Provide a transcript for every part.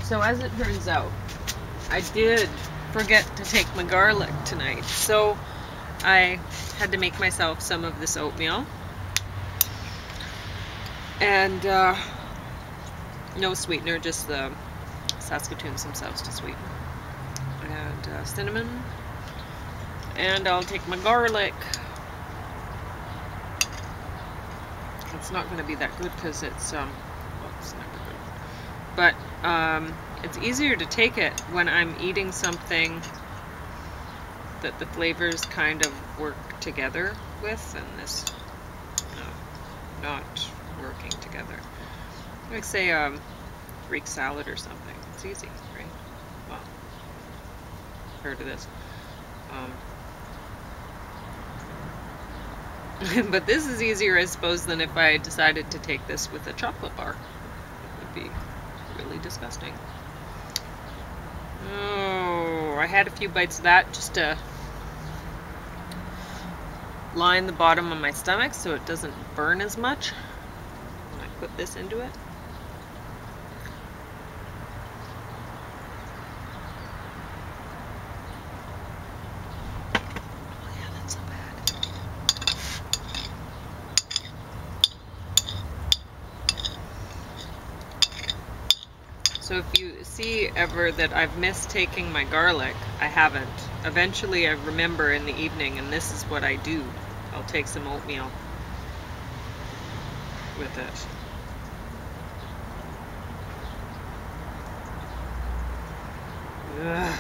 So as it turns out, I did forget to take my garlic tonight. So I had to make myself some of this oatmeal. And no sweetener, just the Saskatoons themselves to sweeten. And cinnamon. And I'll take my garlic. It's not going to be that good because it's well, it's never good. But it's easier to take it when I'm eating something that the flavors kind of work together with, and this, no, not working together. Like say Greek salad or something. It's easy, right? Well, heard of this. But this is easier, I suppose, than if I decided to take this with a chocolate bar. It would be really disgusting. Oh, I had a few bites of that just to line the bottom of my stomach so it doesn't burn as much when I put this into it. So if you see ever that I've missed taking my garlic, I haven't. Eventually I remember in the evening, and this is what I do. I'll take some oatmeal with it. Ugh.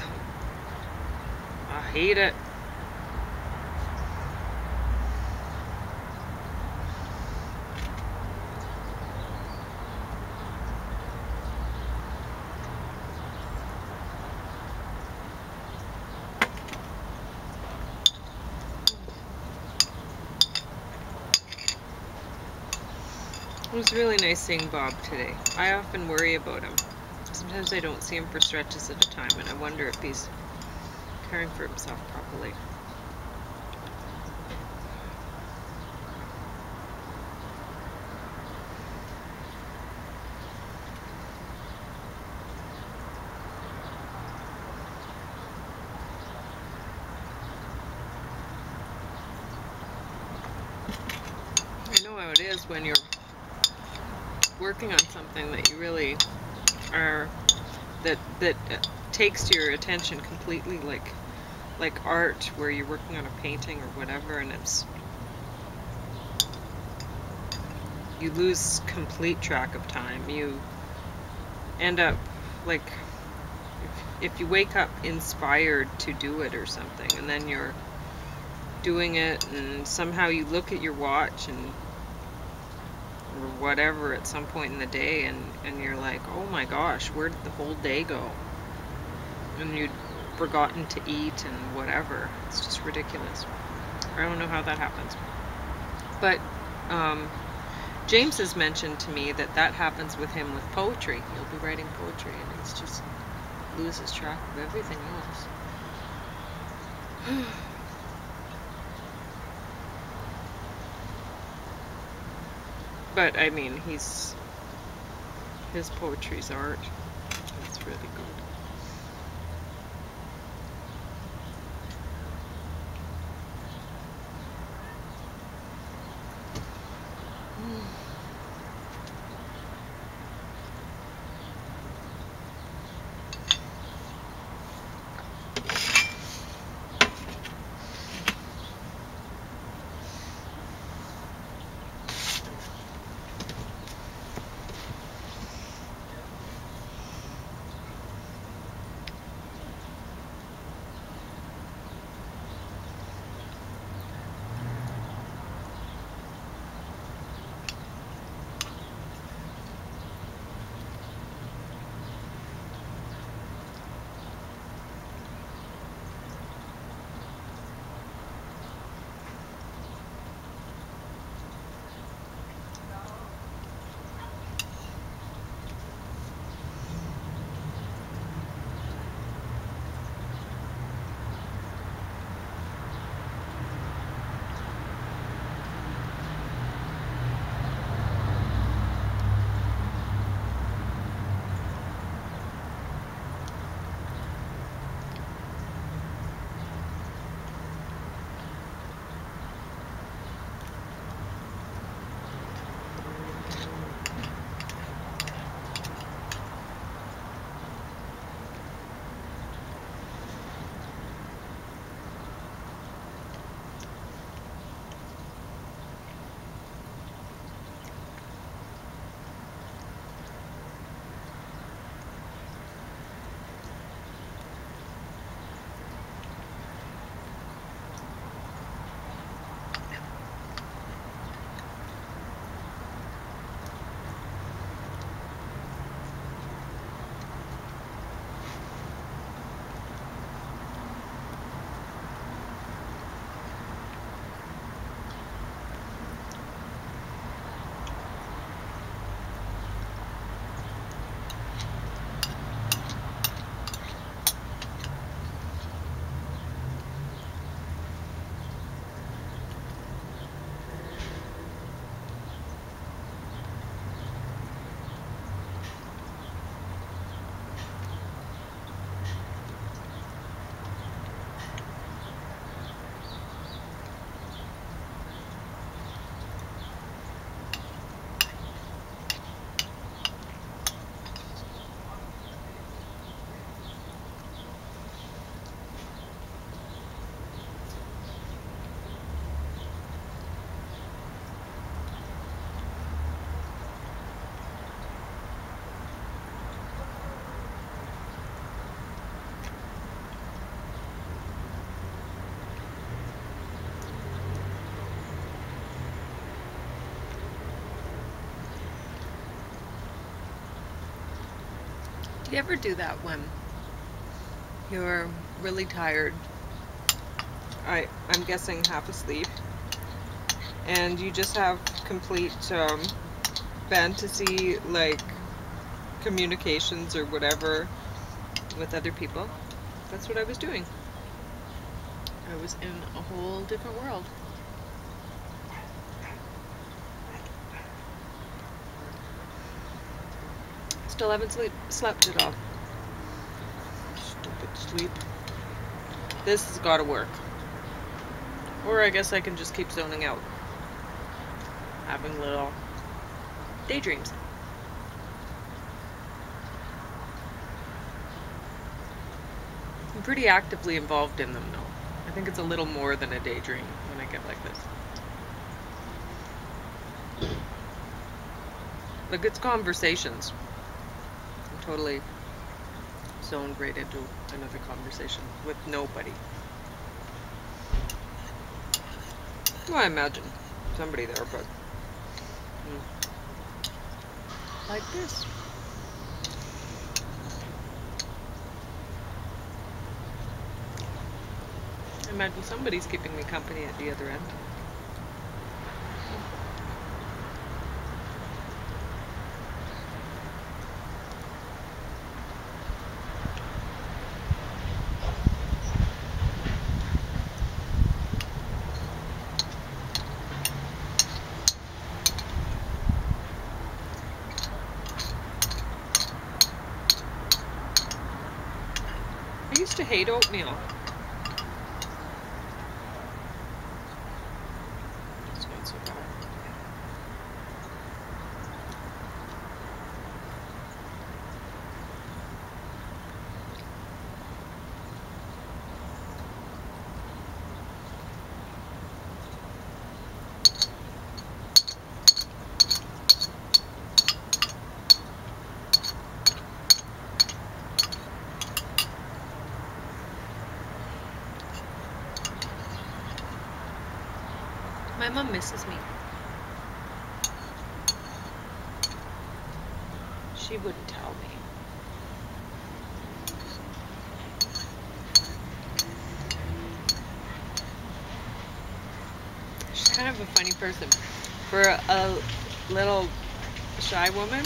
I hate it. It was really nice seeing Bob today. I often worry about him. Sometimes I don't see him for stretches at a time, and I wonder if he's caring for himself properly. I know how it is when you're working on something that you really are, that takes your attention completely, like art, where you're working on a painting or whatever, and you lose complete track of time. You end up like, if you wake up inspired to do it or something, and then you're doing it, and somehow you look at your watch and or whatever at some point in the day, and you're like, oh my gosh, where did the whole day go? And you'd forgotten to eat and whatever. It's just ridiculous. I don't know how that happens. But James has mentioned to me that happens with him with poetry. He'll be writing poetry and he's just loses track of everything else. But I mean, his poetry's art. It's really good. you ever do that when you're really tired? I'm guessing half asleep, and you just have complete fantasy, like communications or whatever with other people. That's what I was doing. I was in a whole different world. Still haven't slept at all. Stupid sleep. This has got to work. Or I guess I can just keep zoning out, having little daydreams. I'm pretty actively involved in them, though. I think it's a little more than a daydream when I get like this. Like, it's conversations. I'm totally zoned right into another conversation with nobody. Well, I imagine somebody there, but like this. I imagine somebody's keeping me company at the other end. I used to hate oatmeal. It's not so bad. My mom misses me. She wouldn't tell me. She's kind of a funny person. For a little shy woman,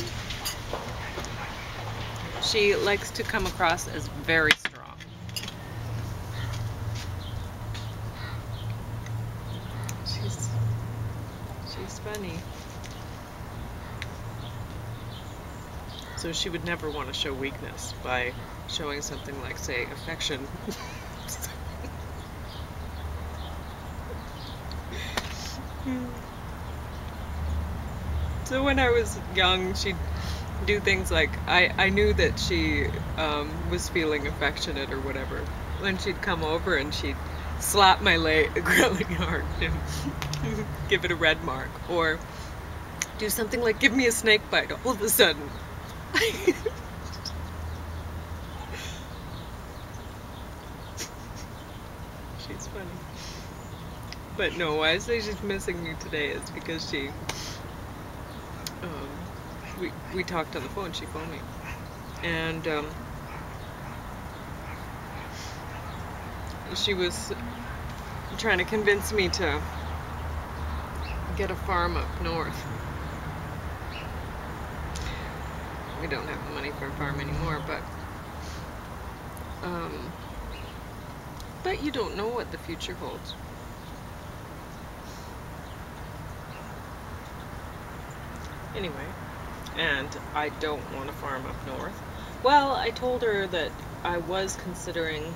she likes to come across as very strong. She's funny. So she would never want to show weakness by showing something like, say, affection. So when I was young, she'd do things like, I knew that she was feeling affectionate or whatever. When she'd come over and she'd slap my leg really hard and give it a red mark. Or do something like give me a snake bite all of a sudden. She's funny. But no, why I say she's missing me today is because she we talked on the phone. She phoned me, and she was trying to convince me to get a farm up north. We don't have the money for a farm anymore, but you don't know what the future holds. Anyway, and I don't want to farm up north. Well, I told her that I was considering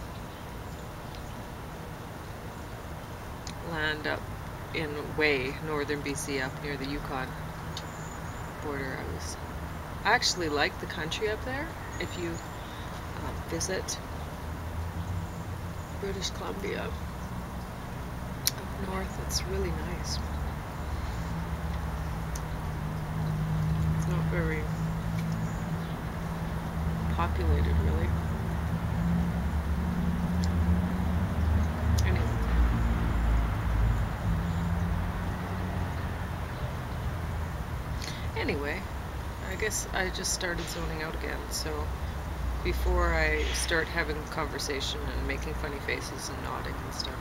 land up in way northern BC, up near the Yukon border. I actually like the country up there. If you visit British Columbia up north, it's really nice. It's not very populated, really. Anyway, I guess I just started zoning out again, so before I start having a conversation and making funny faces and nodding and stuff.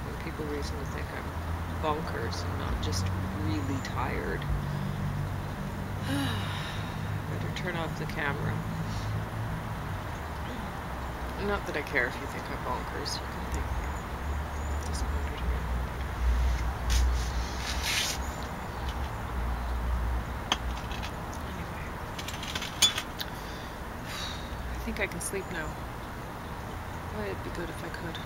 And people reasonably think I'm bonkers and not just really tired. Better turn off the camera. Not that I care if you think I'm bonkers. You can think. It doesn't matter to me. Anyway. I think I can sleep now. Well, it'd be good if I could.